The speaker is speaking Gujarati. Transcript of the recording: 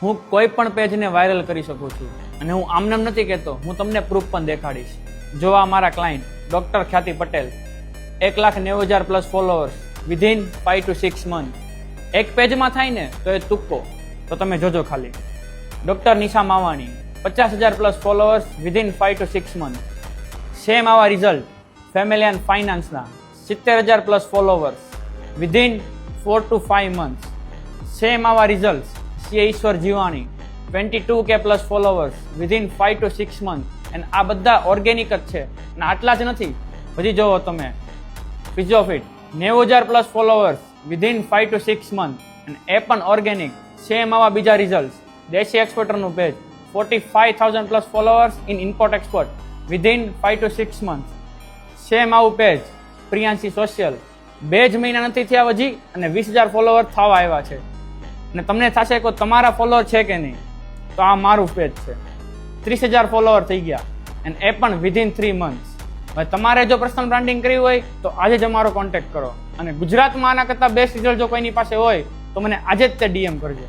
હું કોઈ પણ પેજને વાયરલ કરી શકું છું અને હું આમનામ નથી કહેતો, હું તમને પ્રૂફ પણ દેખાડીશ. જો આ મારા ક્લાયન્ટ ડોક્ટર ખ્યાતિ Patel, 1,90,000 plus followers within 5 to 6 month. એક પેજમાં થાય ને તો એ તુક્કો, તો તમે જોજો ખાલી. Doctor Nisha Mavani, 50,000 plus followers within 5 to 6 month. Same આવા રિઝલ્ટ ફેમિલી એન્ડ ફાઇનાન્સના 70,000 plus followers within 4 to 5 month. Same આવા result CA Ishwar Jivani, 22K plus followers within 5 to 6 month. And આ બધા ઓર્ગેનિક જ છે. અને આટલા જ નથી, હજી જોવો તમે Physiofit 90,000 plus followers within 5 to 6 month. અને એ પણ ઓર્ગેનિક. સેમ આવા બીજા રિઝલ્ટ દેશી એક્સપોર્ટરનું page 45,000 plus followers in import export within 5 to 6 month. Same આવું પેજ પ્રિયાંશી સોશિયલ, 2 જ મહિના નથી થયા હજી અને 20,000 ફોલોઅર થવા આવ્યા છે. અને તમને થશે કે તમારા ફોલોઅર છે કે નહીં, તો આ મારું પેજ છે, 30,000 ફોલોઅર થઈ ગયા અને એ પણ વિધિન 3 મંથ્સ. હવે તમારે જો પર્સનલ બ્રાન્ડિંગ કરવી હોય તો આજે જ અમારો કોન્ટેક્ટ કરો. અને ગુજરાતમાં આના કરતાં બેસ્ટ રિઝલ્ટ જો કોઈની પાસે હોય તો મને આજે જ તે DM કરજો.